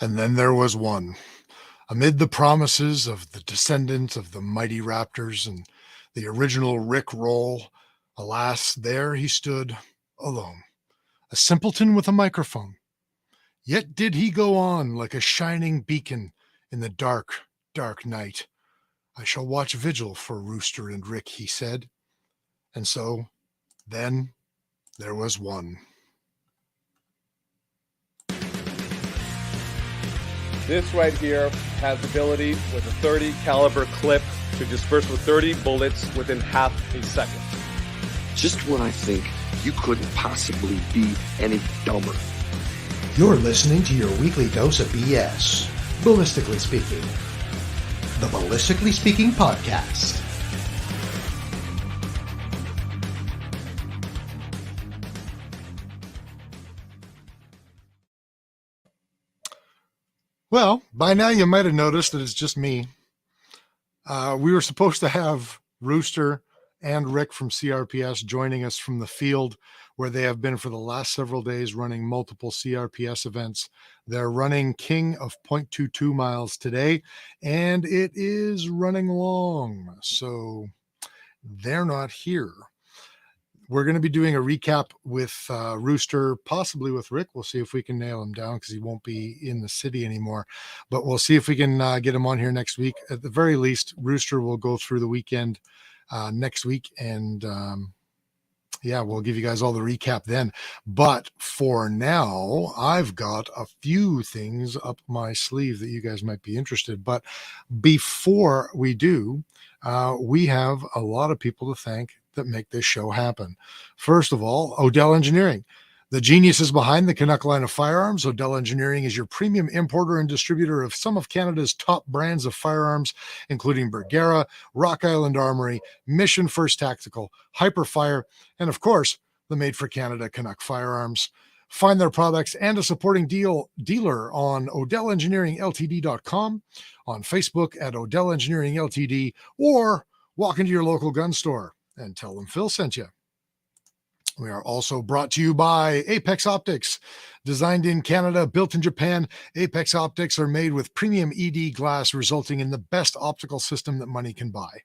And then there was one. Amid the promises of the descendant of the mighty raptors and the original Rick Roll, alas, there he stood alone, a simpleton with a microphone. Yet did he go on like a shining beacon in the dark, dark night. I shall watch vigil for Rooster and Rick, he said. And so, then, there was one. This right here has the ability with a 30 caliber clip to disperse with 30 bullets within half a second. Just when I think you couldn't possibly be any dumber. You're listening to your weekly dose of BS, Ballistically Speaking. The Ballistically Speaking Podcast. Well, by now you might have noticed that it's just me. We were supposed to have Rooster and Rick from CRPS joining us from the field where they have been for the last several days running multiple CRPS events. They're running King of 0.22 miles today, and it is running long, so they're not here. We're going to be doing a recap with Rooster, possibly with Rick. We'll see if we can nail him down because he won't be in the city anymore. But we'll see if we can get him on here next week. At the very least, Rooster will go through the weekend next week. And we'll give you guys all the recap then. But for now, I've got a few things up my sleeve that you guys might be interested. But before we do, we have a lot of people to thank that make this show happen. First of all, Odell Engineering. The geniuses behind the Canuck line of firearms. Odell Engineering is your premium importer and distributor of some of Canada's top brands of firearms, including Bergara, Rock Island Armory, Mission First Tactical, Hyperfire, and of course, the Made for Canada Canuck firearms. Find their products and a supporting dealer on OdellEngineeringLTD.com, on Facebook at Odell Engineering Ltd, or walk into your local gun store and tell them Phil sent you. We are also brought to you by Apex Optics. Designed in Canada, built in Japan, Apex Optics are made with premium ED glass, resulting in the best optical system that money can buy.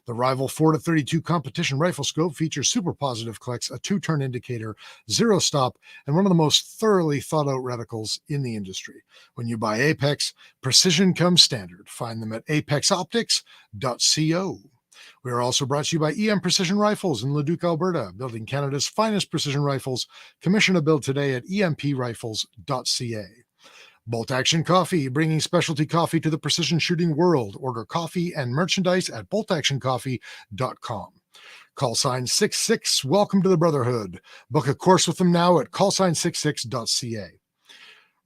The Rival 4-32 competition rifle scope features super positive clicks, a 2-turn indicator, zero stop, and one of the most thoroughly thought-out reticles in the industry. When you buy Apex, precision comes standard. Find them at apexoptics.co. We are also brought to you by EM Precision Rifles in Leduc, Alberta, building Canada's finest precision rifles. Commission a build today at emprifles.ca. Bolt Action Coffee, bringing specialty coffee to the precision shooting world. Order coffee and merchandise at boltactioncoffee.com. Call sign 66, welcome to the Brotherhood. Book a course with them now at callsign66.ca.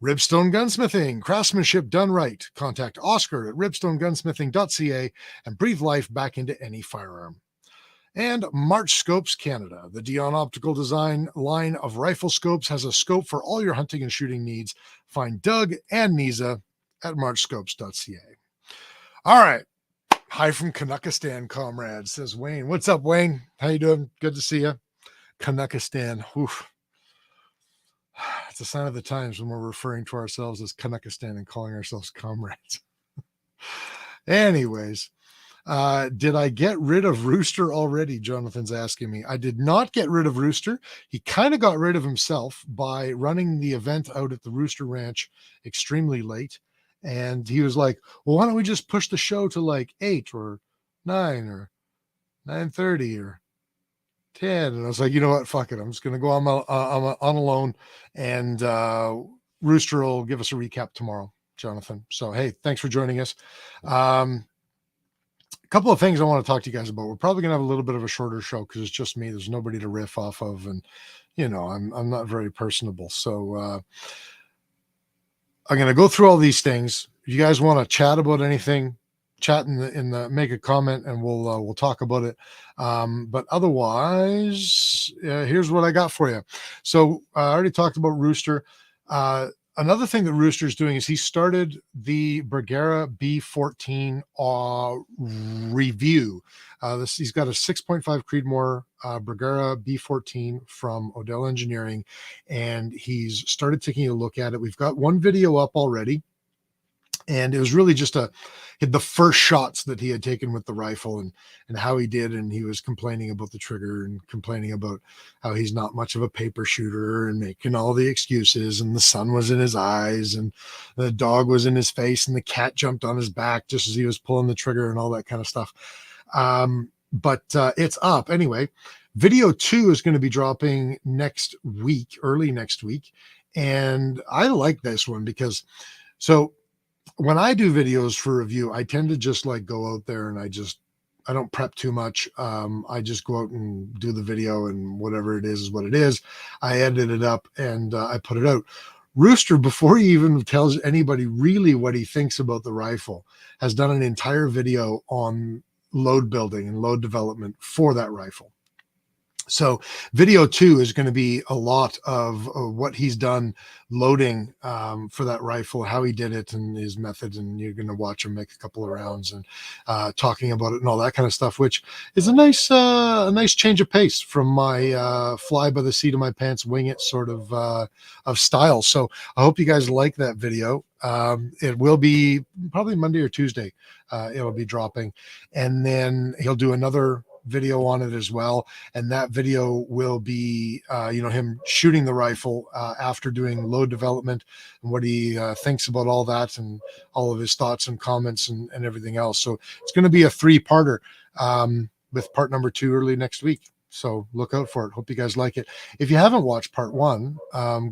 Ribstone Gunsmithing, craftsmanship done right. Contact Oscar at ribstonegunsmithing.ca and breathe life back into any firearm. And March Scopes Canada, the Dion Optical Design line of rifle scopes, has a scope for all your hunting and shooting needs. Find Doug and Nisa at marchscopes.ca. All right. Hi from Canuckistan, comrades, says Wayne. What's up, Wayne? How you doing? Good to see you. Canuckistan. Oof. It's a sign of the times when we're referring to ourselves as Canuckistan and calling ourselves comrades. Anyways, did I get rid of Rooster already? Jonathan's asking me. I did not get rid of Rooster. He kind of got rid of himself by running the event out at the Rooster Ranch extremely late. And he was like, well, why don't we just push the show to like 8 or 9 or 9:30 or 10? And I was like, you know what? Fuck it. I'm just going to go on alone, and Rooster will give us a recap tomorrow, Jonathan. So, hey, thanks for joining us. A couple of things I want to talk to you guys about. We're probably going to have a little bit of a shorter show because it's just me. There's nobody to riff off of. And, you know, I'm not very personable. So I'm going to go through all these things. If you guys want to chat about anything, chat in the make a comment and we'll talk about it. But otherwise, here's what I got for you. So I already talked about Rooster. another thing that Rooster's doing is he started the Bergera B14 review. He's got a 6.5 Creedmoor Bergera B14 from Odell Engineering, and he's started taking a look at it. We've got one video up already, and it was really just the first shots that he had taken with the rifle and how he did. And he was complaining about the trigger and complaining about how he's not much of a paper shooter and making all the excuses, and the sun was in his eyes and the dog was in his face and the cat jumped on his back just as he was pulling the trigger and all that kind of stuff. But it's up anyway. Video 2 is going to be dropping next week, early next week. And I like this one because when I do videos for review, I tend to just like go out there and I don't prep too much. I just go out and do the video, and whatever it is what it is. I edit it up and I put it out. Rooster, before he even tells anybody really what he thinks about the rifle, has done an entire video on load building and load development for that rifle. So video 2 is going to be a lot of what he's done loading for that rifle, how he did it and his method. And you're going to watch him make a couple of rounds and talking about it and all that kind of stuff, which is a nice change of pace from my fly by the seat of my pants, wing it sort of style. So I hope you guys like that video. It will be probably Monday or Tuesday. It'll be dropping, and then he'll do another video on it as well, and that video will be him shooting the rifle after doing load development and what he thinks about all that and all of his thoughts and comments and everything else. So it's going to be a 3-parter with part number 2 early next week, so look out for it. Hope you guys like it. If you haven't watched part 1,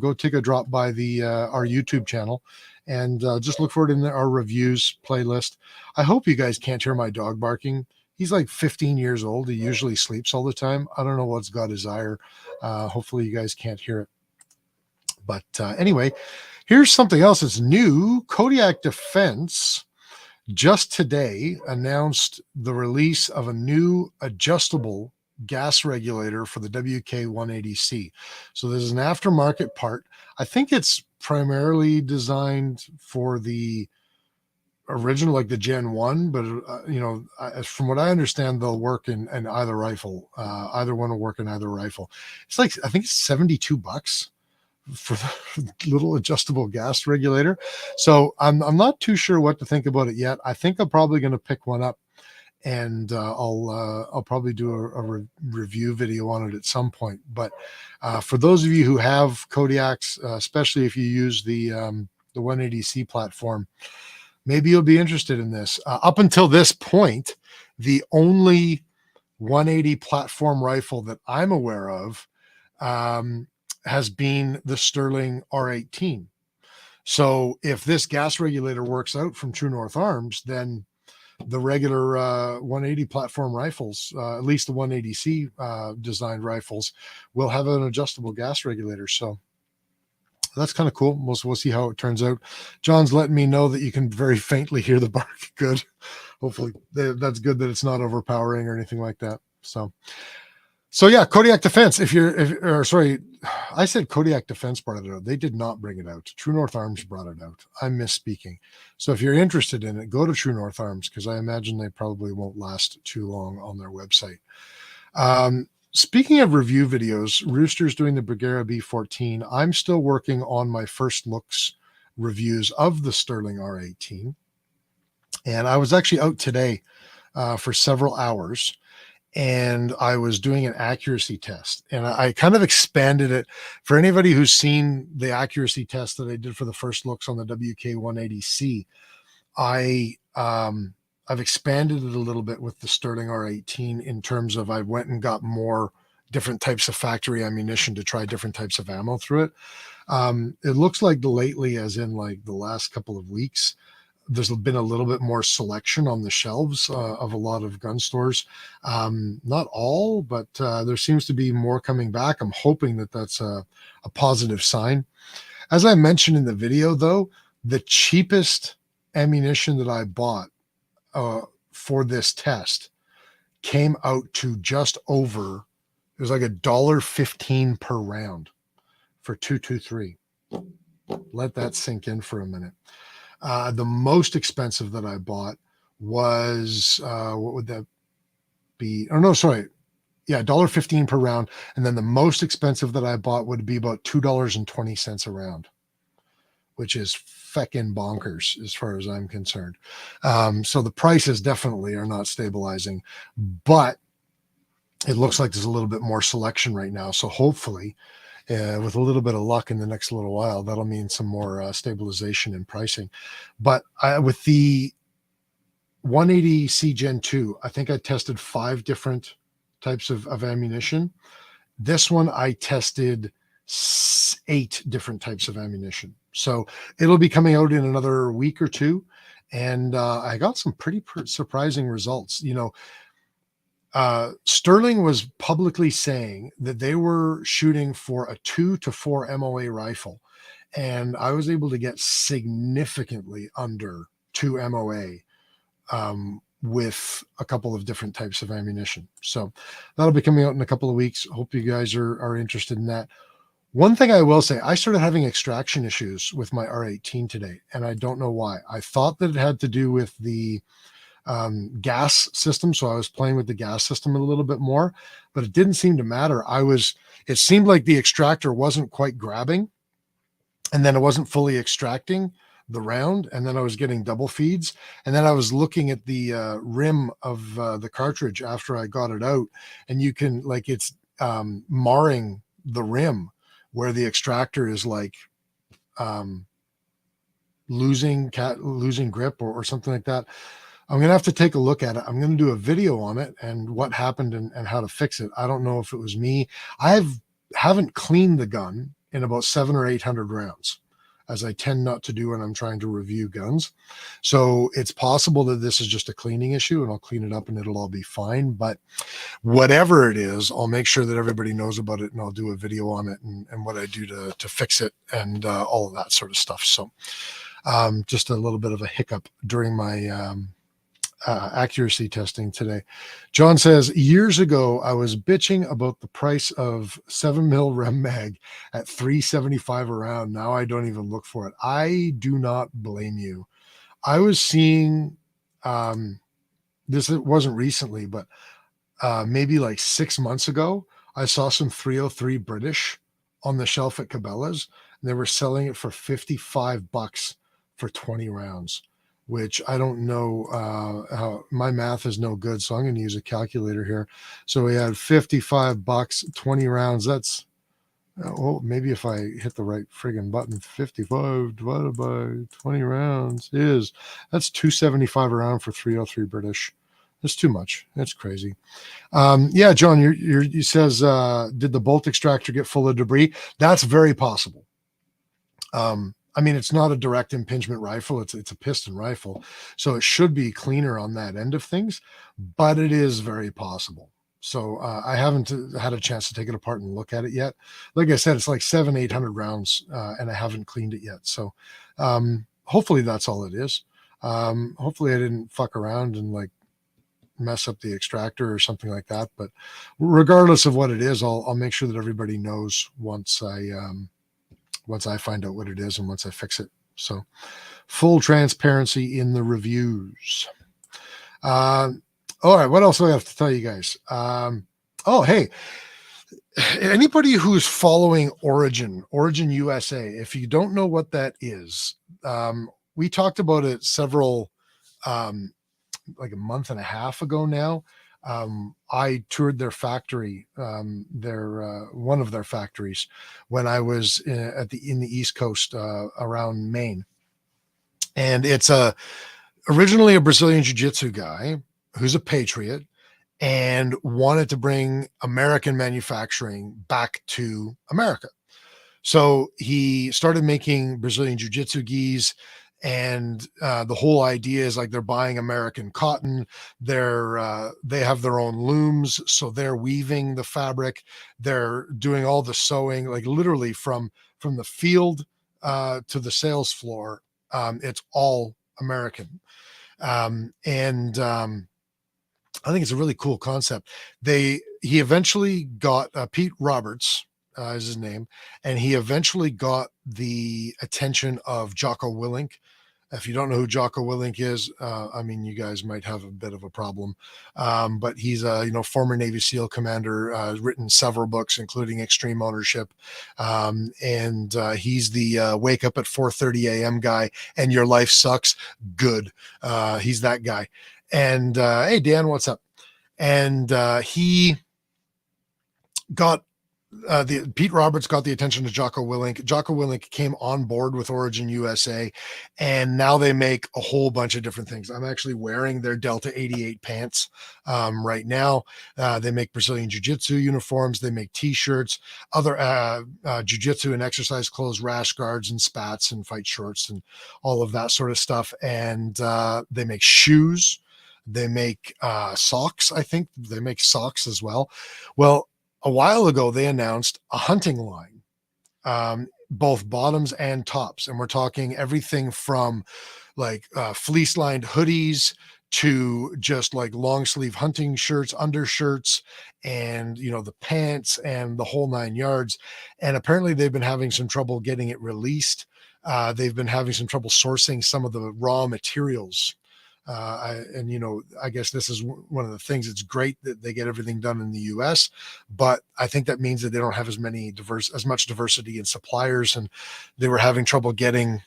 go take a drop by our YouTube channel and just look for it in our reviews playlist. I hope you guys can't hear my dog barking. He's like 15 years old. He usually sleeps all the time. I don't know what's got his ire. Hopefully you guys can't hear it. But anyway, here's something else that's new. Kodiak Defense just today announced the release of a new adjustable gas regulator for the WK-180C. So this is an aftermarket part. I think it's primarily designed for the original, like the Gen 1, but from what I understand, they'll work in either rifle. Either one will work in either rifle. It's like, I think it's $72 for the little adjustable gas regulator. So I'm not too sure what to think about it yet. I think I'm probably going to pick one up, and I'll probably do a review video on it at some point. But for those of you who have Kodiaks, especially if you use the 180C platform, maybe you'll be interested in this. Up until this point, the only 180 platform rifle that I'm aware of has been the Sterling R18. So if this gas regulator works out from True North Arms, then the regular 180 platform rifles, at least the 180C designed rifles, will have an adjustable gas regulator. So that's kind of cool. We'll see how it turns out. John's letting me know that you can very faintly hear the bark. Good. Hopefully that's good, that it's not overpowering or anything like that. So yeah, Kodiak Defense. I said Kodiak Defense brought it out. They did not bring it out. True North Arms brought it out. I'm misspeaking. So if you're interested in it, go to True North Arms, because I imagine they probably won't last too long on their website. Speaking of review videos, Rooster's doing the Bergera B14. I'm still working on my first looks reviews of the Sterling R18. And I was actually out today for several hours, and I was doing an accuracy test. And I kind of expanded it for anybody who's seen the accuracy test that I did for the first looks on the WK-180C. I've expanded it a little bit with the Sterling R18 in terms of I went and got more different types of factory ammunition to try different types of ammo through it. It looks like lately, as in like the last couple of weeks, there's been a little bit more selection on the shelves of a lot of gun stores. Not all, but there seems to be more coming back. I'm hoping that that's a positive sign. As I mentioned in the video, though, the cheapest ammunition that I bought for this test came out to just over, it was like $1.15 per round for 223. Let that sink in for a minute. The most expensive that I bought was, what would that be? Oh, no, sorry. Yeah, $1.15 per round. And then the most expensive that I bought would be about $2.20 a round, which is feckin' bonkers as far as I'm concerned. So the prices definitely are not stabilizing, but it looks like there's a little bit more selection right now. So hopefully, with a little bit of luck in the next little while, that'll mean some more stabilization in pricing. But with the 180C Gen 2, I think I tested 5 different types of ammunition. This one I tested 8 different types of ammunition. So it'll be coming out in another week or two. And I got some pretty surprising results. Sterling was publicly saying that they were shooting for a 2 to 4 MOA rifle. And I was able to get significantly under 2 MOA with a couple of different types of ammunition. So that'll be coming out in a couple of weeks. Hope you guys are interested in that. One thing I will say, I started having extraction issues with my R18 today, and I don't know why. I thought that it had to do with the gas system. So I was playing with the gas system a little bit more, but it didn't seem to matter. It seemed like the extractor wasn't quite grabbing, and then it wasn't fully extracting the round, and then I was getting double feeds, and then I was looking at the rim of the cartridge after I got it out, and you can, like, it's marring the rim where the extractor is like losing grip or something like that. I'm gonna have to take a look at it. I'm gonna do a video on it and what happened and how to fix it. I don't know if it was me. Haven't cleaned the gun in about 700 or 800 rounds, as I tend not to do when I'm trying to review guns. So it's possible that this is just a cleaning issue, and I'll clean it up and it'll all be fine. But whatever it is, I'll make sure that everybody knows about it, and I'll do a video on it and what I do to fix it and all of that sort of stuff. So just a little bit of a hiccup during my accuracy testing today. John says, years ago, I was bitching about the price of 7mm Rem Mag at $375 a round. Now I don't even look for it. I do not blame you. I was seeing, this wasn't recently, but maybe like 6 months ago, I saw some 303 British on the shelf at Cabela's, and they were selling it for $55 for 20 rounds. Which I don't know how, my math is no good. So I'm going to use a calculator here. So we had $55, 20 rounds. That's, well, maybe if I hit the right friggin' button, 55 divided by 20 rounds that's $275 a round for 303 British. That's too much. That's crazy. Yeah, John, you says, did the bolt extractor get full of debris? That's very possible. I mean, it's not a direct impingement rifle. It's a piston rifle. So it should be cleaner on that end of things, but it is very possible. So I haven't had a chance to take it apart and look at it yet. Like I said, it's like 700-800 rounds and I haven't cleaned it yet. So hopefully that's all it is. Hopefully I didn't fuck around and like mess up the extractor or something like that. But regardless of what it is, I'll make sure that everybody knows once I find out what it is and once I fix it. So full transparency in the reviews. All right. What else do I have to tell you guys? Hey, anybody who's following Origin USA, if you don't know what that is, we talked about it several, like a month and a half ago now. I toured their factory, one of their factories, when I was in the East Coast around Maine, and it's originally a Brazilian Jiu-Jitsu guy who's a patriot and wanted to bring American manufacturing back to America. So he started making Brazilian Jiu-Jitsu gis. And the whole idea is like they're buying American cotton. They have their own looms, so they're weaving the fabric. They're doing all the sewing, like literally from the field to the sales floor. It's all American, and I think it's a really cool concept. He eventually got Pete Roberts, is his name, and he eventually got the attention of Jocko Willink. If you don't know who Jocko Willink is, I mean, you guys might have a bit of a problem. But he's a former Navy SEAL commander, written several books, including Extreme Ownership, and he's the wake up at 4:30 a.m. guy, and your life sucks. Good, he's that guy. And hey, Dan, what's up? And he got the Pete Roberts got the attention of Jocko Willink. Jocko Willink came on board with Origin USA, and now they make a whole bunch of different things. I'm actually wearing their Delta 88 pants right now. They make Brazilian Jiu-Jitsu uniforms. They make T-shirts, other Jiu-Jitsu and exercise clothes, rash guards and spats and fight shorts and all of that sort of stuff. And they make shoes. They make socks. I think they make socks as well. Well, a while ago, they announced a hunting line, both bottoms and tops. And we're talking everything from like fleece lined hoodies to just like long sleeve hunting shirts, undershirts, and, the pants and the whole 9 yards. And apparently they've been having some trouble getting it released. They've been having some trouble sourcing some of the raw materials. I guess this is one of the things. It's great that they get everything done in the U.S., but I think that means that they don't have as much diversity in suppliers, and they were having trouble getting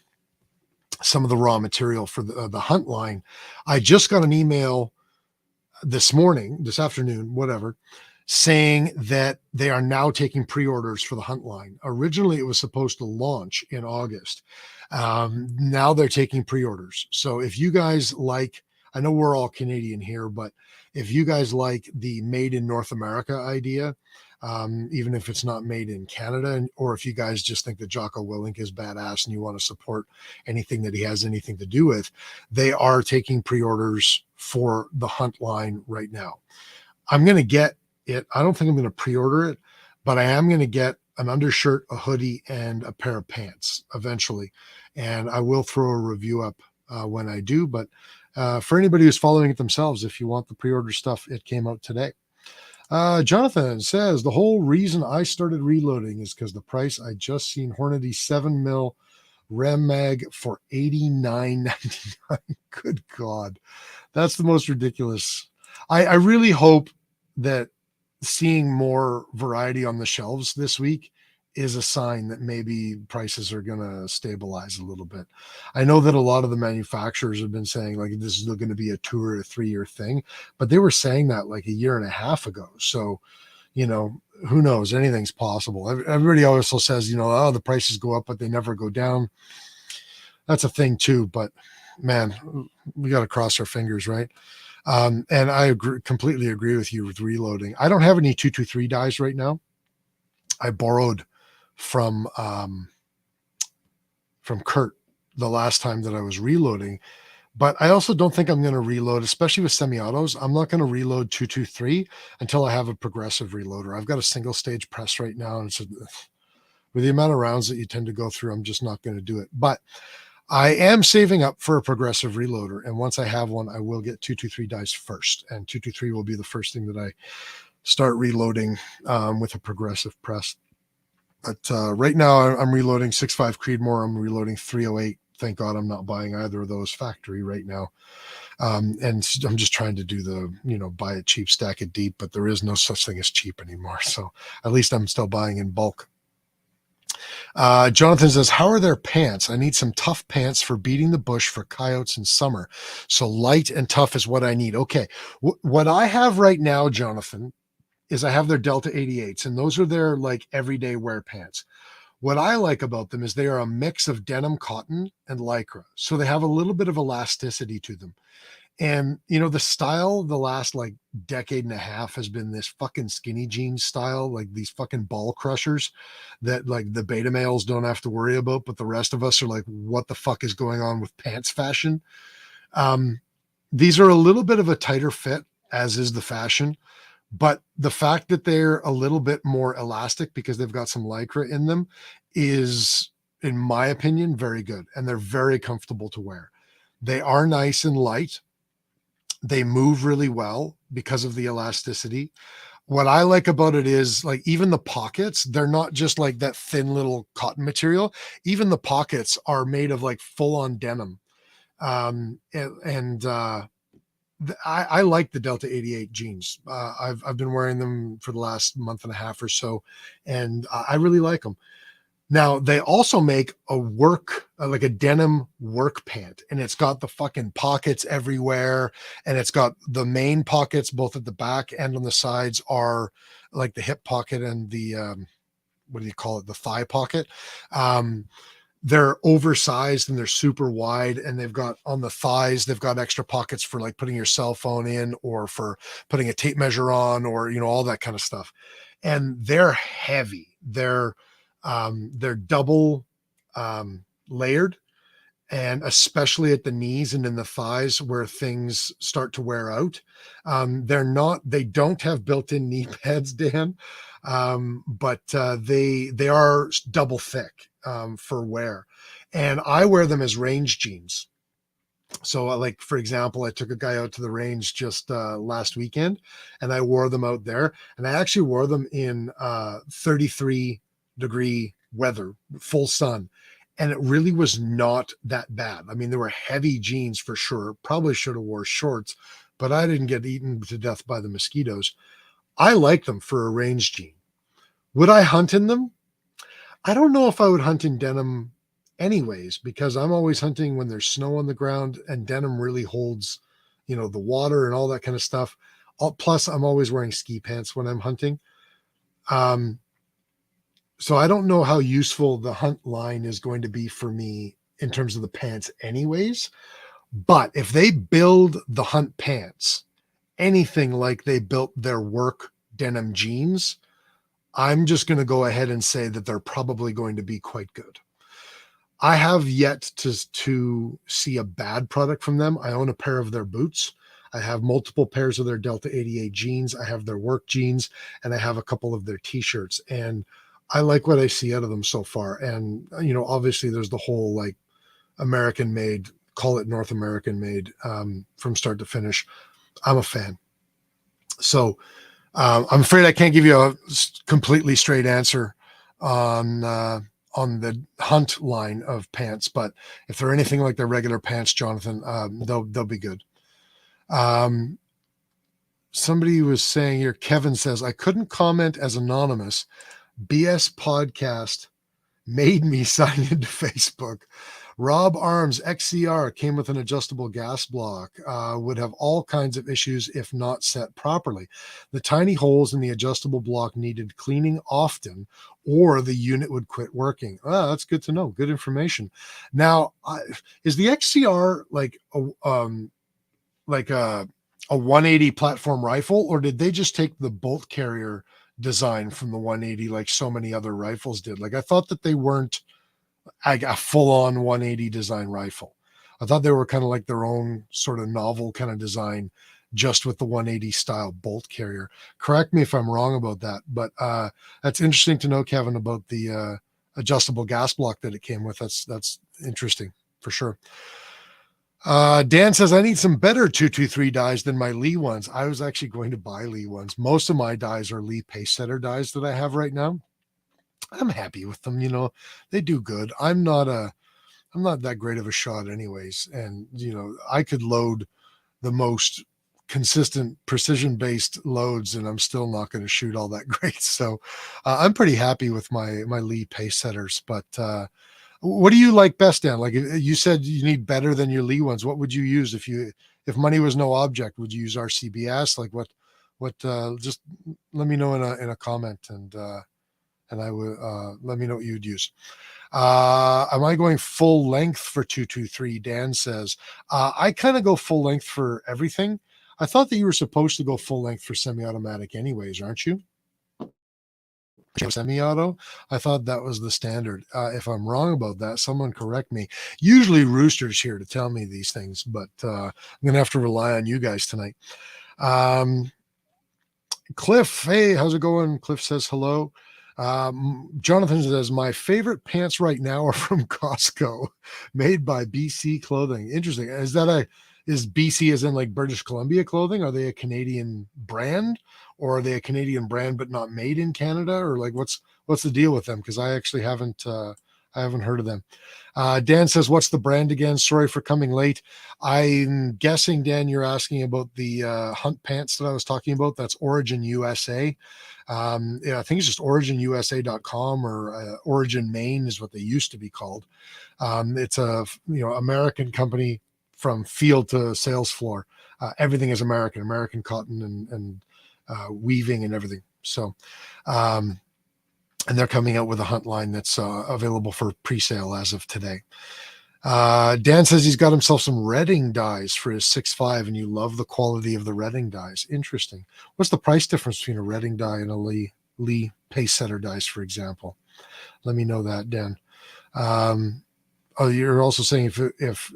some of the raw material for the hunt line. I just got an email this afternoon, whatever, saying that they are now taking pre-orders for the hunt line. Originally, it was supposed to launch in August. Now they're taking pre-orders. So if you guys like, I know we're all Canadian here, but if you guys like the made in North America idea, even if it's not made in Canada, or if you guys just think that Jocko Willink is badass and you want to support anything that he has anything to do with, they are taking pre-orders for the hunt line right now. I'm going to get it. I don't think I'm going to pre-order it, but I am going to get an undershirt, a hoodie, and a pair of pants eventually. And I will throw a review up when I do. But for anybody who's following it themselves, if you want the pre-order stuff, it came out today. Jonathan says, the whole reason I started reloading is because the price I just seen Hornady 7mm Rem Mag for $89.99. Good God. That's the most ridiculous. I really hope that seeing more variety on the shelves this week is a sign that maybe prices are going to stabilize a little bit. I know that a lot of the manufacturers have been saying like this is going to be a 2 or 3 year thing, but they were saying that like a year and a half ago. So, who knows? Anything's possible. Everybody also says, oh, the prices go up, but they never go down. That's a thing too, but man, we got to cross our fingers, right? And I completely agree with you with reloading. I don't have any 223 dies right now. I borrowed from Kurt the last time that I was reloading, but I also don't think I'm going to reload, especially with semi-autos. I'm not going to reload 223 until I have a progressive reloader. I've got a single stage press right now, and with the amount of rounds that you tend to go through, I'm just not going to do it. But I am saving up for a progressive reloader, and once I have one, I will get 223 dice first, and 223 will be the first thing that I start reloading with a progressive press. But right now, I'm reloading 6.5 Creedmoor. I'm reloading 308. Thank God I'm not buying either of those factory right now. And I'm just trying to do the, buy it cheap, stack it deep, but there is no such thing as cheap anymore. So at least I'm still buying in bulk. Jonathan says, how are their pants? I need some tough pants for beating the bush for coyotes in summer. So light and tough is what I need. Okay. What I have right now, Jonathan, is I have their Delta 88s, and those are their like everyday wear pants. What I like about them is they are a mix of denim, cotton, and lycra. So they have a little bit of elasticity to them. And, the style the last like decade and a half has been this fucking skinny jeans style, like these fucking ball crushers that like the beta males don't have to worry about, but the rest of us are like, what the fuck is going on with pants fashion? These are a little bit of a tighter fit, as is the fashion, but the fact that they're a little bit more elastic because they've got some lycra in them is, in my opinion, very good. And they're very comfortable to wear. They are nice and light. They move really well because of the elasticity. what I like about it is like even the pockets, they're not just like that thin little cotton material. Even the pockets are made of like full on denim. I like the Delta 88 jeans. I've been wearing them for the last month and a half or so, and I really like them. Now they also make a like a denim work pant, and it's got the fucking pockets everywhere, and it's got the main pockets both at the back and on the sides are like the hip pocket and the what do you call it, the thigh pocket. Um, they're oversized and they're super wide, and they've got on the thighs, they've got extra pockets for like putting your cell phone in or for putting a tape measure on, or all that kind of stuff. And they're heavy. They're double layered, and especially at the knees and in the thighs where things start to wear out. They don't have built-in knee pads, Dan, but they are double thick for wear. And I wear them as range jeans. So like, for example, I took a guy out to the range just last weekend, and I wore them out there, and I actually wore them in 33-degree weather, full sun. And it really was not that bad. I mean, they were heavy jeans for sure. Probably should have wore shorts, but I didn't get eaten to death by the mosquitoes. I like them for a range jean. Would I hunt in them? I don't know if I would hunt in denim anyways, because I'm always hunting when there's snow on the ground, and denim really holds, the water and all that kind of stuff. Plus, I'm always wearing ski pants when I'm hunting. So I don't know how useful the hunt line is going to be for me in terms of the pants anyways. But if they build the hunt pants anything like they built their work denim jeans, I'm just going to go ahead and say that they're probably going to be quite good. I have yet to see a bad product from them. I own a pair of their boots. I have multiple pairs of their Delta 88 jeans. I have their work jeans, and I have a couple of their t-shirts. And I like what I see out of them so far. And, obviously there's the whole like American made, call it North American made from start to finish. I'm a fan. So I'm afraid I can't give you a completely straight answer on the hunt line of pants, but if they're anything like their regular pants, Jonathan, they'll be good. Somebody was saying here, Kevin says, I couldn't comment as anonymous. BS podcast made me sign into Facebook. Rob Arms XCR came with an adjustable gas block, would have all kinds of issues if not set properly. The tiny holes in the adjustable block needed cleaning often, or the unit would quit working. That's good to know. Good information. Now, is the XCR like a 180 platform rifle, or did they just take the bolt carrier design from the 180 like so many other rifles did? Like, I thought that they weren't a full-on 180 design rifle. I thought they were kind of like their own sort of novel kind of design, just with the 180 style bolt carrier. Correct me if I'm wrong about that, but that's interesting to know, Kevin, about the adjustable gas block that it came with. That's interesting for sure. Dan says, I need some better 223 dies than my Lee ones. I was actually going to buy Lee ones. Most of my dies are Lee pace setter dies that I have right now. I'm happy with them. They do good. I'm not that great of a shot anyways. And, I could load the most consistent precision based loads and I'm still not going to shoot all that great. So I'm pretty happy with my Lee pace setters, but what do you like best, Dan? Like you said, you need better than your Lee ones. What would you use if money was no object? Would you use RCBS? Like what? Just let me know in a comment, and I would let me know what you'd use. Am I going full length for 223? Dan says, I kind of go full length for everything. I thought that you were supposed to go full length for semi-automatic anyways, aren't you? Semi-auto. I thought that was the standard. If I'm wrong about that, someone correct me. Usually Rooster's here to tell me these things, but I'm gonna have to rely on you guys tonight. Cliff, hey, how's it going? Cliff says hello. Jonathan says, my favorite pants right now are from Costco, made by BC Clothing. Interesting. Is is BC as in like British Columbia clothing? Are they a Canadian brand, or are they a Canadian brand but not made in Canada, or like what's the deal with them? Because I actually haven't heard of them. Dan says, what's the brand again? Sorry for coming late. I'm guessing, Dan, you're asking about the hunt pants that I was talking about. That's Origin USA. Yeah, I think it's just originusa.com, or Origin Maine is what they used to be called. It's a American company from field to sales floor. Everything is American cotton and weaving and everything. So, and they're coming out with a hunt line that's available for pre-sale as of today. Dan says he's got himself some Redding dies for his 6.5, and you love the quality of the Redding dies. Interesting. What's the price difference between a Redding die and a Lee pace setter dies, for example? Let me know that, Dan. You're also saying if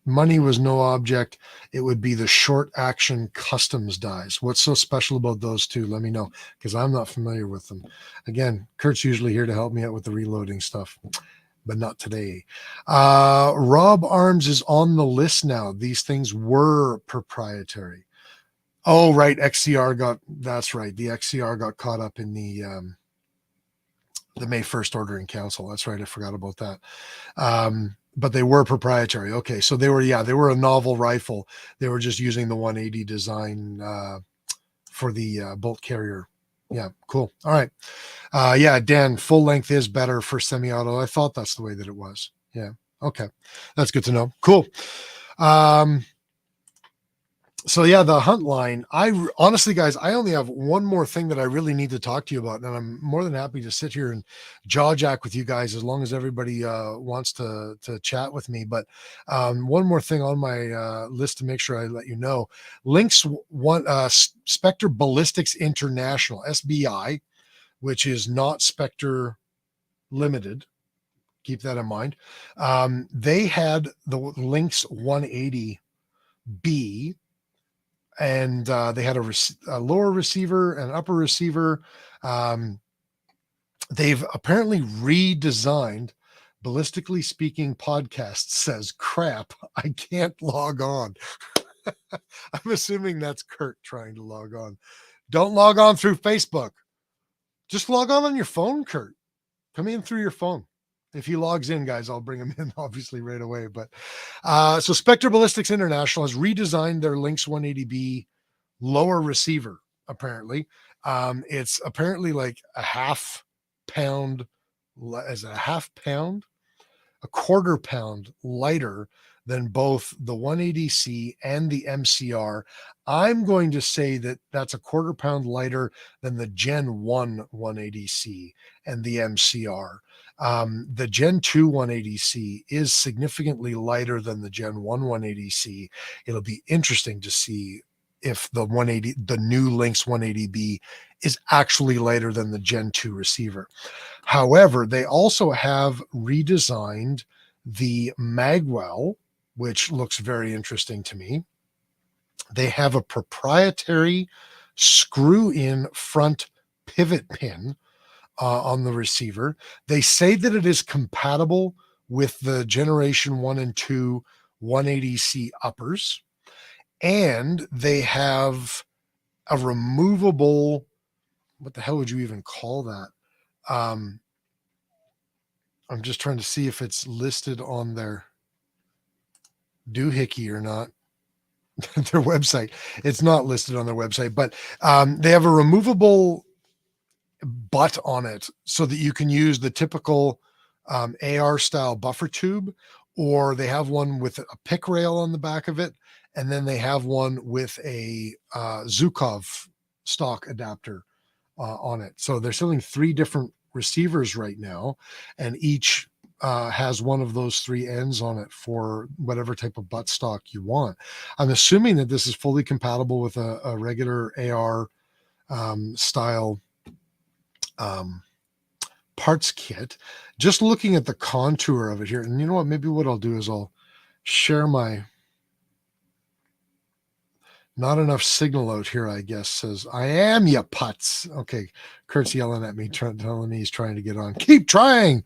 money was no object, it would be the short action customs dies. What's so special about those two? Let me know, because I'm not familiar with them. Again, Kurt's usually here to help me out with the reloading stuff, but not today. Rob Arms is on the list now. These things were proprietary. Oh, right. That's right. The XCR got caught up in the May 1st order in council. That's right. I forgot about that. But they were proprietary. Okay. So they were a novel rifle. They were just using the 180 design for the bolt carrier. Yeah. Cool. All right. Yeah, Dan, full length is better for semi-auto. I thought that's the way that it was. Yeah. Okay. That's good to know. Cool. So yeah, the hunt line, honestly, guys, I only have one more thing that I really need to talk to you about, and I'm more than happy to sit here and jaw jack with you guys as long as everybody wants to chat with me. But one more thing on my list to make sure I let you know. Lynx Spectre Ballistics International, SBI, which is not Spectre Limited. Keep that in mind. They had the Lynx 180B, and they had a lower receiver and upper receiver. They've apparently redesigned. Ballistically Speaking podcast says, crap, I can't log on. I'm assuming that's Kurt trying to log on. Don't log on through Facebook. Just log on your phone, Kurt. Come in through your phone. If he logs in, guys, I'll bring him in obviously right away. But so Spectre Ballistics International has redesigned their Lynx 180B lower receiver, apparently. It's apparently like a quarter pound lighter than both the 180C and the MCR. I'm going to say that that's a quarter pound lighter than the Gen 1 180C and the MCR. The Gen 2 180C is significantly lighter than the Gen 1 180C. It'll be interesting to see if the new Lynx 180B is actually lighter than the Gen 2 receiver. However, they also have redesigned the magwell, which looks very interesting to me. They have a proprietary screw-in front pivot pin on the receiver. They say that it is compatible with the Generation 1 and 2 180C uppers. And they have a removable, what the hell would you even call that? I'm just trying to see if it's listed on their doohickey or not. Their website. It's not listed on their website, but they have a removable butt on it so that you can use the typical AR style buffer tube, or they have one with a pick rail on the back of it. And then they have one with a Zukov stock adapter on it. So they're selling 3 different receivers right now, and each has one of those 3 ends on it for whatever type of butt stock you want. I'm assuming that this is fully compatible with a regular AR style parts kit. Just looking at the contour of it here, and you know what? Maybe what I'll do is I'll share my. Not enough signal out here, I guess, says, I am ya putz. Okay, Kurt's yelling at me, telling me he's trying to get on. Keep trying.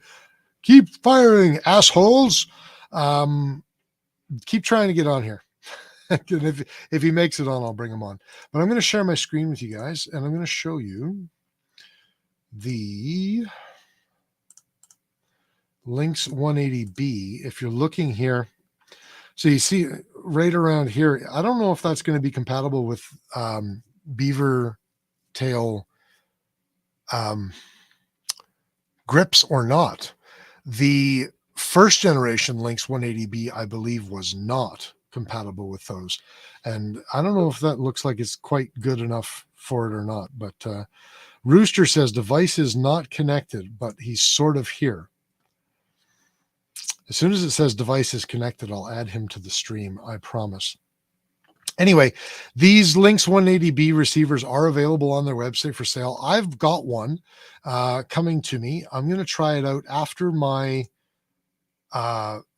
Keep firing, assholes. Keep trying to get on here. And if he makes it on, I'll bring him on. But I'm going to share my screen with you guys, and I'm going to show you the Lynx 180B. If you're looking here, so you see right around here, I don't know if that's going to be compatible with beaver tail grips or not. The first generation Lynx 180B, I believe, was not compatible with those. And I don't know if that looks like it's quite good enough for it or not. But Rooster says device is not connected, but he's sort of here. As soon as it says device is connected, I'll add him to the stream. I promise. Anyway, these Lynx 180B receivers are available on their website for sale. I've got one coming to me. I'm going to try it out after my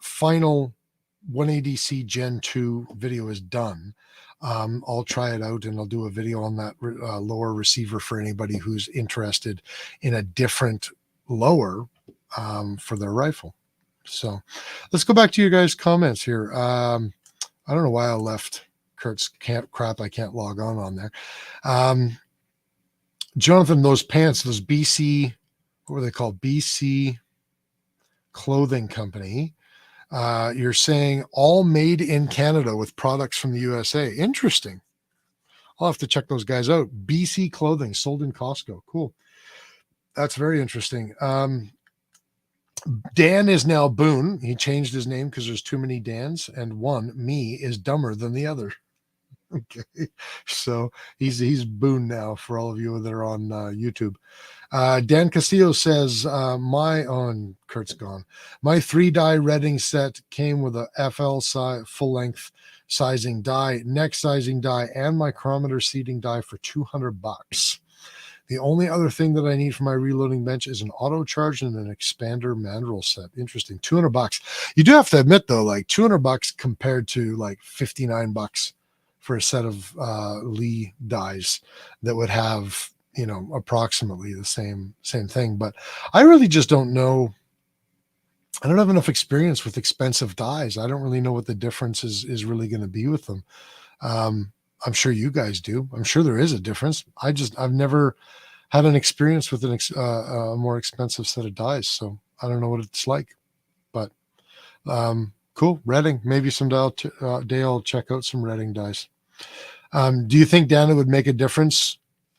final 180C Gen 2 video is done. I'll try it out and I'll do a video on that lower receiver for anybody who's interested in a different lower for their rifle. So let's go back to you guys' comments here. I don't know why I left Kurt's crap. I can't log on there. Jonathan, those pants, those BC, what were they called? BC Clothing Company. You're saying all made in Canada with products from the USA. Interesting. I'll have to check those guys out. BC Clothing, sold in Costco. Cool. That's very interesting. Dan is now Boone. He changed his name because there's too many Dans, and one, me, is dumber than the other. Okay, so he's Boone now for all of you that are on YouTube. Dan Castillo says, Kurt's gone. My 3-die Redding set came with a FL full length sizing die, neck sizing die, and micrometer seating die for $200. The only other thing that I need for my reloading bench is an auto charge and an expander mandrel set. Interesting. $200. You do have to admit though, like $200 compared to like $59 for a set of Lee dies that would have, approximately the same thing. But I really just don't know. I don't have enough experience with expensive dies. I don't really know what the difference is really going to be with them. I'm sure you guys do. I'm sure there is a difference. I've never had an experience with a more expensive set of dies, so I don't know what it's like. But cool, Redding. Maybe someday I'll check out some Redding dies. Do you think, Dan, it would make a difference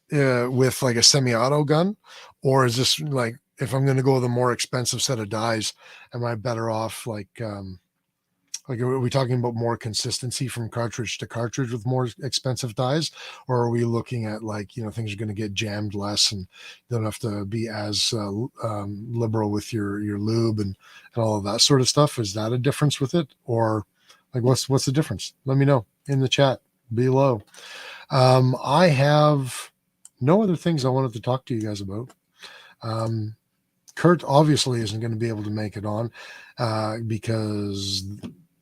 with like a semi-auto gun, or is this like, if I'm going to go with a more expensive set of dies, am I better off like are we talking about more consistency from cartridge to cartridge with more expensive dies, or are we looking at like, things are going to get jammed less and you don't have to be as liberal with your lube and all of that sort of stuff? Is that a difference with it, or like what's the difference? Let me know in the chat below. I have no other things I wanted to talk to you guys about. Kurt obviously isn't going to be able to make it on because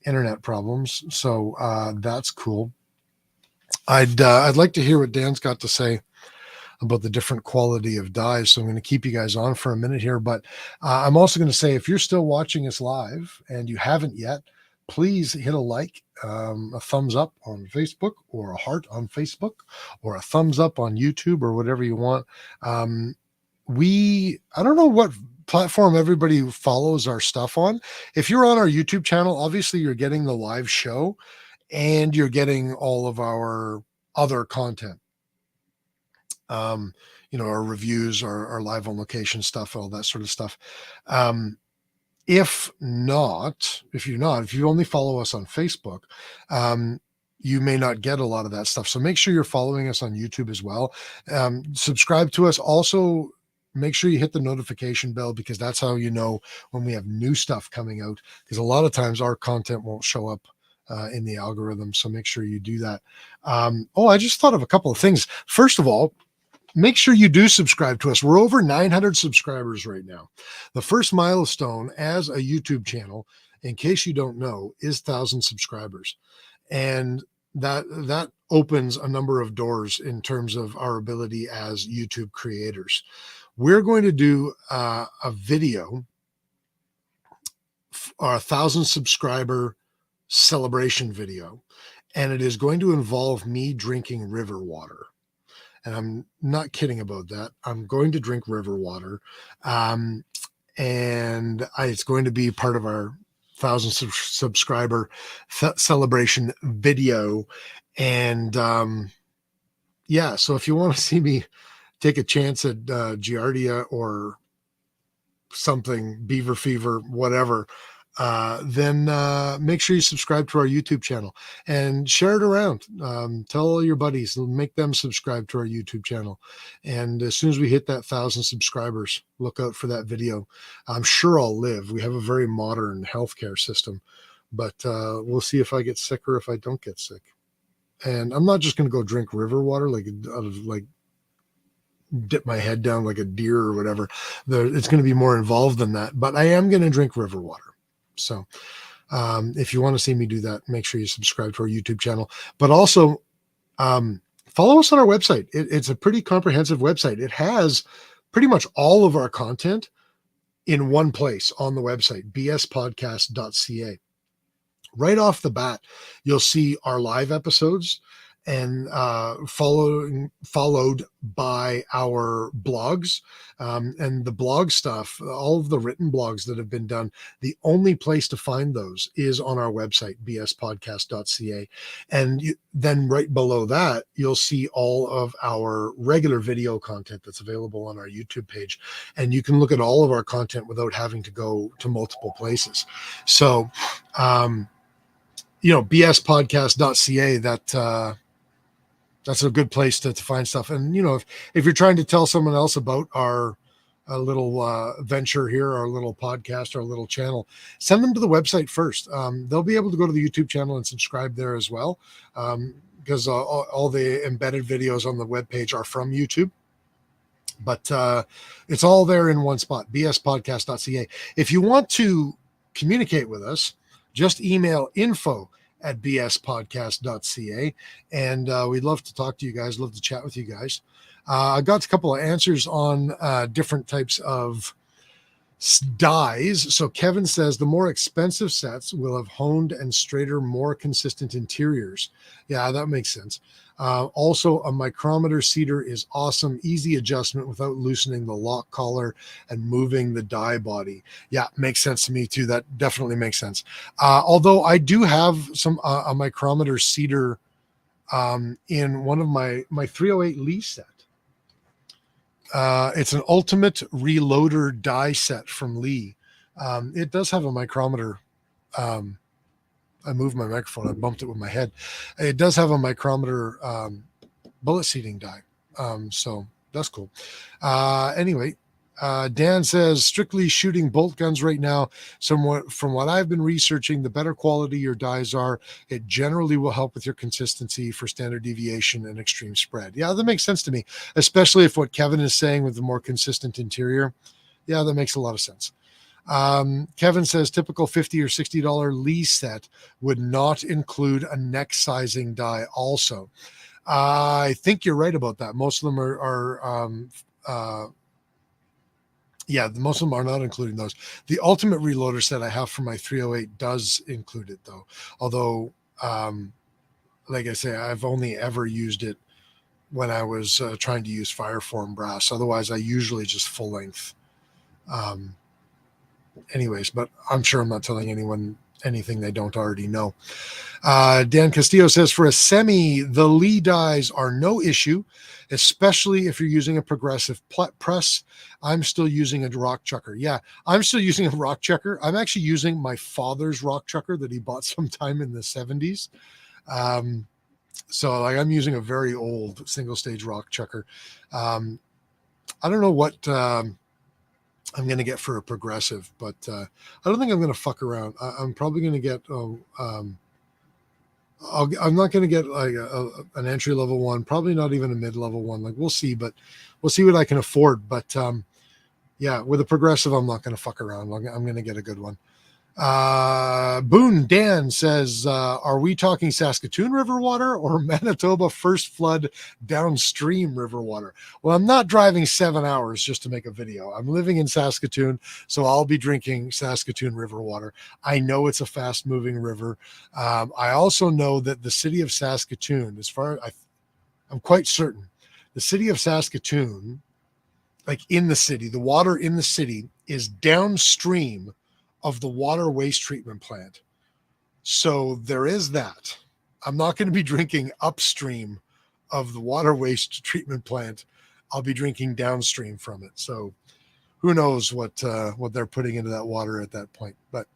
internet problems. So that's cool. I'd like to hear what Dan's got to say about the different quality of dies. So I'm going to keep you guys on for a minute here, but I'm also going to say, if you're still watching us live and you haven't yet, please hit a like, a thumbs up on Facebook, or a heart on Facebook, or a thumbs up on YouTube, or whatever you want. I don't know what platform everybody follows our stuff on. If you're on our YouTube channel, obviously you're getting the live show and you're getting all of our other content. Our reviews, our live on location stuff, all that sort of stuff. If you only follow us on Facebook, you may not get a lot of that stuff. So make sure you're following us on YouTube as well. Subscribe to us. Also, make sure you hit the notification bell, because that's how you know when we have new stuff coming out, because a lot of times our content won't show up in the algorithm. So make sure you do that. I just thought of a couple of things. First of all, make sure you do subscribe to us. We're over 900 subscribers right now. The first milestone as a YouTube channel, in case you don't know, is 1,000 subscribers. And that opens a number of doors in terms of our ability as YouTube creators. We're going to do a video, our 1,000 subscriber celebration video. and it is going to involve me drinking river water. And I'm not kidding about that. I'm going to drink river water. Um, it's going to be part of our 1,000 subscriber celebration video. And yeah, so if you want to see me take a chance at Giardia or something, beaver fever, whatever, then make sure you subscribe to our YouTube channel and share it around. Tell all your buddies, make them subscribe to our YouTube channel. And as soon as we hit that 1,000 subscribers, look out for that video. I'm sure I'll live. We have a very modern healthcare system, but we'll see if I get sick or if I don't get sick. And I'm not just going to go drink river water, like out of like dip my head down like a deer or whatever. It's going to be more involved than that, but I am going to drink river water. So if you want to see me do that, make sure you subscribe to our YouTube channel, but also follow us on our website. It's a pretty comprehensive website. It has pretty much all of our content in one place on the website, bspodcast.ca. Right off the bat, you'll see our live episodes and followed by our blogs, and the blog stuff, all of the written blogs that have been done. The only place to find those is on our website, bspodcast.ca. And then right below that, you'll see all of our regular video content that's available on our YouTube page. And you can look at all of our content without having to go to multiple places. So, bspodcast.ca, that's a good place to find stuff. And, if you're trying to tell someone else about our little venture here, our little podcast, our little channel, send them to the website first. They'll be able to go to the YouTube channel and subscribe there as well, because all the embedded videos on the webpage are from YouTube. But it's all there in one spot, bspodcast.ca. If you want to communicate with us, just email info@bspodcast.ca, and we'd love to talk to you guys, love to chat with you guys. I got a couple of answers on different types of dyes. So Kevin says the more expensive sets will have honed and straighter, more consistent interiors. Yeah, that makes sense. Also, a micrometer seeder is awesome. Easy adjustment without loosening the lock collar and moving the die body. Yeah, makes sense to me too. That definitely makes sense. Although I do have a micrometer seeder in one of my 308 Lee set. It's an ultimate reloader die set from Lee. It does have a micrometer. I moved my microphone. I bumped it with my head. It does have a micrometer bullet seating die. So that's cool. Anyway, Dan says, strictly shooting bolt guns right now. Somewhat from what I've been researching, the better quality your dies are, it generally will help with your consistency for standard deviation and extreme spread. Yeah, that makes sense to me, especially if what Kevin is saying with the more consistent interior. Yeah, that makes a lot of sense. Kevin says typical $50 or $60 Lee set would not include a neck sizing die also. I think you're right about that. Most of them most of them are not including those. The ultimate reloader set I have for my 308 does include it though. Although, like I say, I've only ever used it when I was trying to use Fireform brass. Otherwise I usually just full length. Anyways, but I'm sure I'm not telling anyone anything they don't already know. Dan Castillo says, for a semi, the Lee dies are no issue, especially if you're using a progressive press. I'm still using a rock chucker. Yeah, I'm still using a rock chucker. I'm actually using my father's rock chucker that he bought sometime in the 70s. So like I'm using a very old single stage rock chucker. I don't know what I'm going to get for a progressive, but I don't think I'm going to fuck around. I'm probably going to get, I'm not going to get like an entry level one, probably not even a mid-level one. Like we'll see, but we'll see what I can afford. But yeah, with a progressive, I'm not going to fuck around. I'm going to get a good one. Boone Dan says, are we talking Saskatoon river water or Manitoba first flood downstream river water? Well, I'm not driving 7 hours just to make a video. I'm living in Saskatoon, so I'll be drinking Saskatoon river water. I know it's a fast moving river. I also know that the city of Saskatoon, I'm quite certain the city of Saskatoon, like in the city, the water in the city is downstream of the water waste treatment plant. So there is that. I'm not going to be drinking upstream of the water waste treatment plant. I'll be drinking downstream from it. So who knows what they're putting into that water at that point. But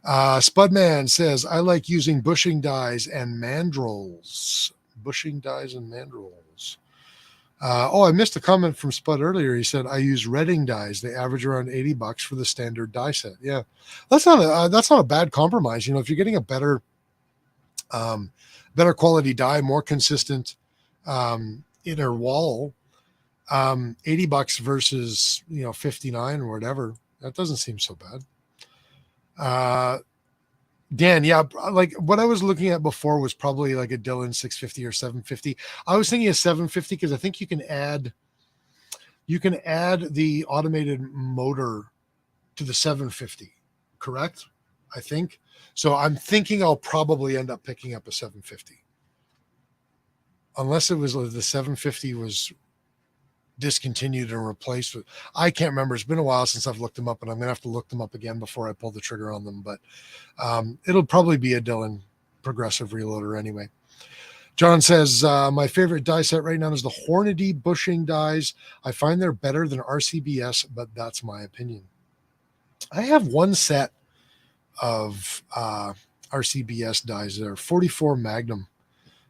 Spudman says, I like using bushing dyes and mandrels. Bushing dyes and mandrels. I missed a comment from Spud earlier. He said, I use Redding dyes. They average around $80 for the standard dye set. Yeah, that's not a bad compromise. You know, if you're getting a better quality dye, more consistent inner wall, $80 versus, 59 or whatever, that doesn't seem so bad. Dan, yeah, like what I was looking at before was probably like a Dillon 650 or 750. I was thinking of 750 because I think you can add the automated motor to the 750, correct? I think. So I'm thinking I'll probably end up picking up a 750. Unless it was the 750 was discontinued and replaced with, I can't remember. It's been a while since I've looked them up, and I'm gonna have to look them up again before I pull the trigger on them. But it'll probably be a Dillon progressive reloader anyway. John says, my favorite die set right now is the Hornady bushing dies. I find they're better than RCBS, but that's my opinion. I have one set of RCBS dies. They're 44 Magnum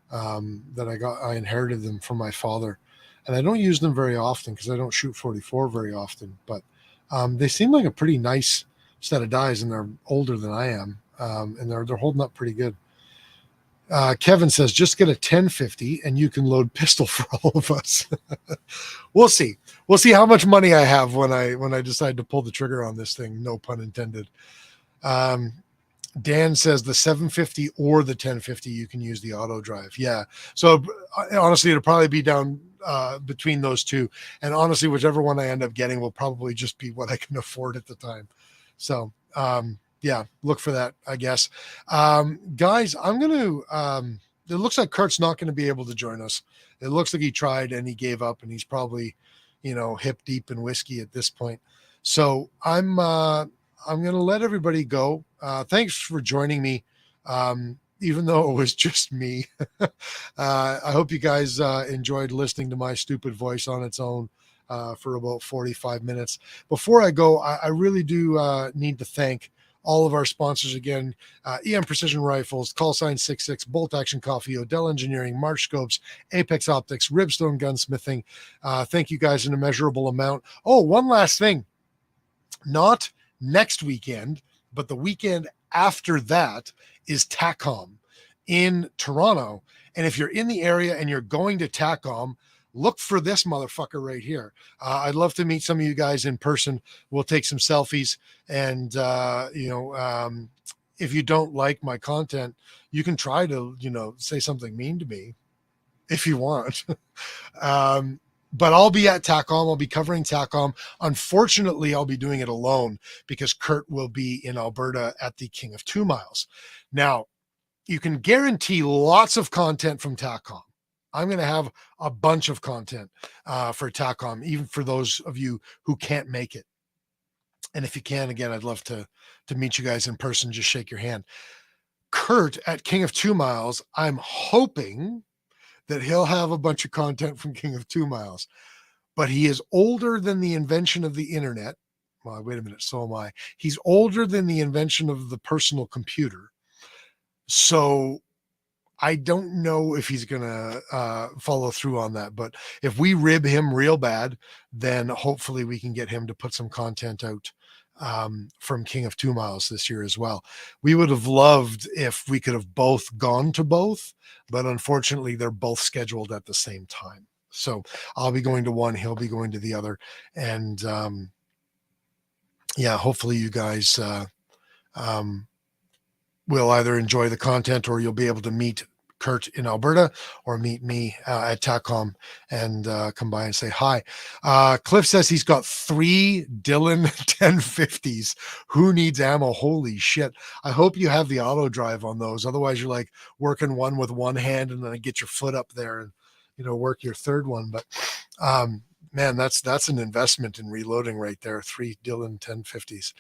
that I inherited them from my father. And I don't use them very often because I don't shoot 44 very often, but they seem like a pretty nice set of dies, and they're older than I am, and they're holding up pretty good. Kevin says, just get a 1050 and you can load pistol for all of us. We'll see. We'll see how much money I have when I decide to pull the trigger on this thing. No pun intended. Dan says the 750 or the 1050, you can use the auto drive. Yeah. So honestly, it'll probably be down between those two. And honestly, whichever one I end up getting will probably just be what I can afford at the time. So yeah, look for that, I guess. Guys, I'm going to, it looks like Kurt's not going to be able to join us. It looks like he tried and he gave up, and he's probably, hip deep in whiskey at this point. So I'm going to let everybody go. Thanks for joining me. Even though it was just me. I hope you guys enjoyed listening to my stupid voice on its own for about 45 minutes. Before I go, I really do need to thank all of our sponsors again. EM Precision Rifles, Call Sign 66, Bolt Action Coffee, Odell Engineering, Marsh Scopes, Apex Optics, Ribstone Gunsmithing. Thank you guys an immeasurable amount. Oh, one last thing. Not next weekend, but the weekend after that is TACOM in Toronto. And if you're in the area and you're going to TACOM, look for this motherfucker right here. I'd love to meet some of you guys in person. We'll take some selfies. And, if you don't like my content, you can try to, say something mean to me if you want. But I'll be at TACOM. I'll be covering TACOM. Unfortunately, I'll be doing it alone because Kurt will be in Alberta at the King of 2 Miles. Now, you can guarantee lots of content from TACOM. I'm going to have a bunch of content for TACOM, even for those of you who can't make it. And if you can, again, I'd love to meet you guys in person, just shake your hand. Kurt at King of 2 Miles, I'm hoping that he'll have a bunch of content from King of 2 Miles, but he is older than the invention of the internet. Well, wait a minute. So am I. He's older than the invention of the personal computer. So I don't know if he's going to follow through on that, but if we rib him real bad, then hopefully we can get him to put some content out from King of 2 Miles this year as well. We would have loved if we could have both gone to both, but unfortunately they're both scheduled at the same time. So I'll be going to one, he'll be going to the other. And yeah, hopefully you guys will either enjoy the content or you'll be able to meet Kurt in Alberta or meet me at TACOM and come by and say hi. Cliff says he's got 3 Dillon 1050s. Who needs ammo? Holy shit. I hope you have the auto drive on those. Otherwise, you're like working one with one hand and then get your foot up there and, work your third one. But man, that's an investment in reloading right there. 3 Dillon 1050s.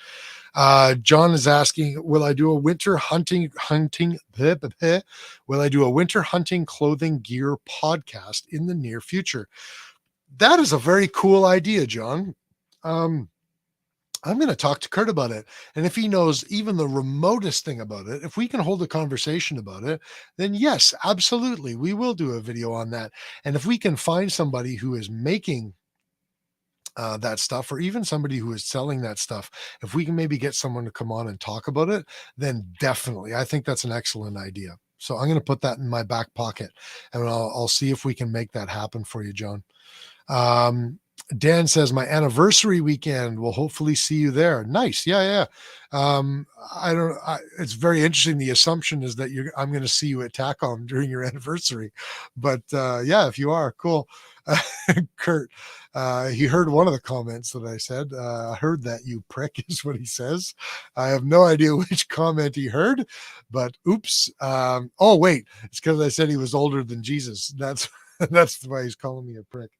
John is asking, will I do a winter hunting, will I do a winter hunting clothing gear podcast in the near future? That is a very cool idea, John. I'm going to talk to Kurt about it. And if he knows even the remotest thing about it, if we can hold a conversation about it, then yes, absolutely. We will do a video on that. And if we can find somebody who is making that stuff, or even somebody who is selling that stuff, if we can maybe get someone to come on and talk about it, then definitely, I think that's an excellent idea. So I'm going to put that in my back pocket and I'll see if we can make that happen for you, John. Dan says my anniversary weekend, will hopefully see you there. Nice. Yeah. It's very interesting. The assumption is that I'm going to see you at TACOM during your anniversary, but yeah, if you are, cool. Kurt, he heard one of the comments that I said. I heard that, you prick, is what he says. I have no idea which comment he heard, but oops. Oh wait, it's because I said he was older than Jesus. That's why he's calling me a prick.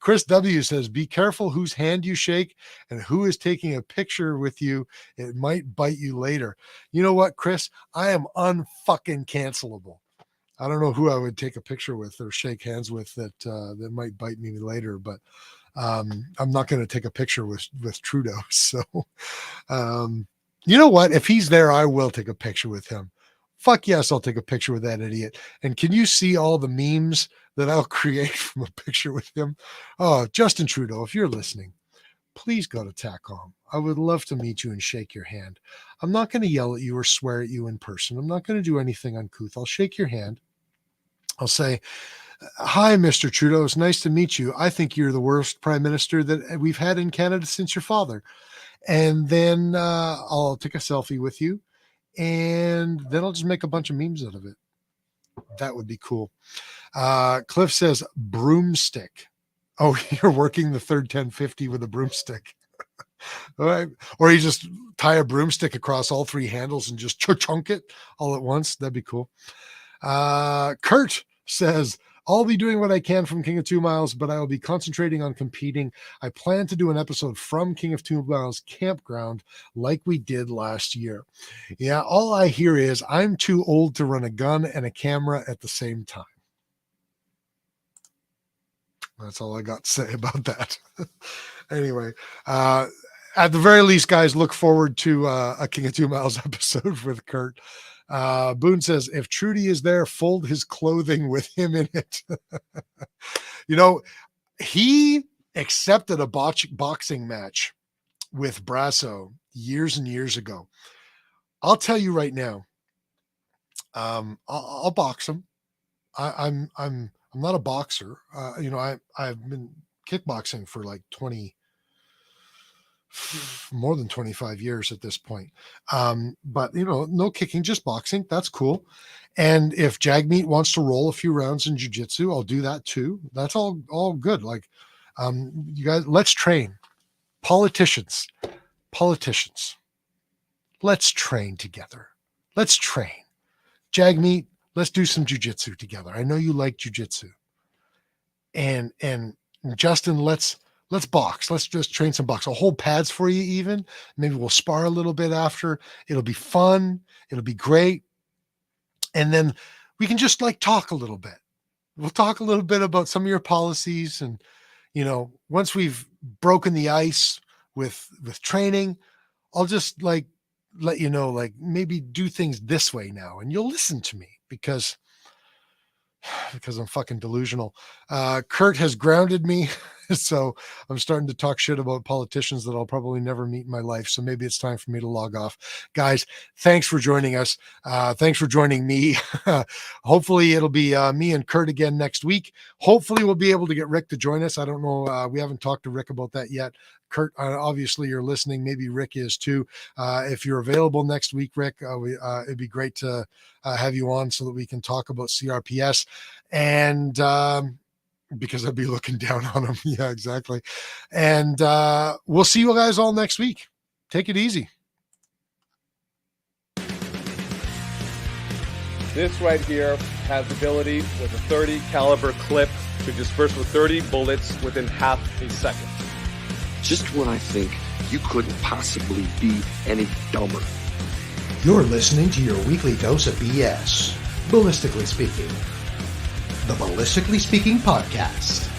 Chris W says, be careful whose hand you shake and who is taking a picture with you. It might bite you later. You know what, Chris? I am unfucking cancelable. I don't know who I would take a picture with or shake hands with that might bite me later, but I'm not going to take a picture with Trudeau. So, you know what? If he's there, I will take a picture with him. Fuck yes, I'll take a picture with that idiot. And can you see all the memes that I'll create from a picture with him? Oh, Justin Trudeau, if you're listening, please go to TACOM. I would love to meet you and shake your hand. I'm not going to yell at you or swear at you in person. I'm not going to do anything uncouth. I'll shake your hand. I'll say, hi, Mr. Trudeau. It's nice to meet you. I think you're the worst prime minister that we've had in Canada since your father. And then I'll take a selfie with you. And then I'll just make a bunch of memes out of it. That would be cool. Cliff says broomstick. Oh, you're working the third 1050 with a broomstick. All right. Or you just tie a broomstick across all 3 handles and just chunk it all at once. That'd be cool. Kurt says, I'll be doing what I can from King of 2 Miles, but I will be concentrating on competing. I plan to do an episode from King of 2 Miles campground like we did last year. Yeah, all I hear is I'm too old to run a gun and a camera at the same time. That's all I got to say about that. Anyway, at the very least, guys, look forward to a King of 2 Miles episode with Kurt. Boone says, if Trudy is there, fold his clothing with him in it. He accepted a boxing match with Brasso years and years ago. I'll tell you right now, I'll box him. I'm not a boxer. I've been kickboxing for like more than 25 years at this point. But no kicking, just boxing. That's cool. And if Jagmeet wants to roll a few rounds in jiu-jitsu, I'll do that too. That's all good. Like, you guys, let's train. Politicians, let's train together. Let's train. Jagmeet, let's do some jiu-jitsu together. I know you like jiu-jitsu. And Justin, let's box. Let's just train some box. I'll hold pads for you even. Maybe we'll spar a little bit after. It'll be fun. It'll be great. And then we can just talk a little bit. We'll talk a little bit about some of your policies. And, once we've broken the ice with training, I'll just let you know, maybe do things this way now. And you'll listen to me because I'm fucking delusional. Kurt has grounded me So I'm starting to talk shit about politicians that I'll probably never meet in my life. So maybe it's time for me to log off. Guys, thanks for joining us. Thanks for joining me. Hopefully it'll be me and Kurt again next week. Hopefully we'll be able to get Rick to join us. I don't know. We haven't talked to Rick about that yet. Kurt, obviously you're listening. Maybe Rick is too. If you're available next week, Rick, it'd be great to have you on so that we can talk about CRPS. And because I'd be looking down on them. Yeah, exactly. And we'll see you guys all next week. Take it easy. This right here has the ability with a 30 caliber clip to disperse with 30 bullets within half a second. Just when I think you couldn't possibly be any dumber. You're listening to your weekly dose of BS, ballistically speaking. The Ballistically Speaking Podcast.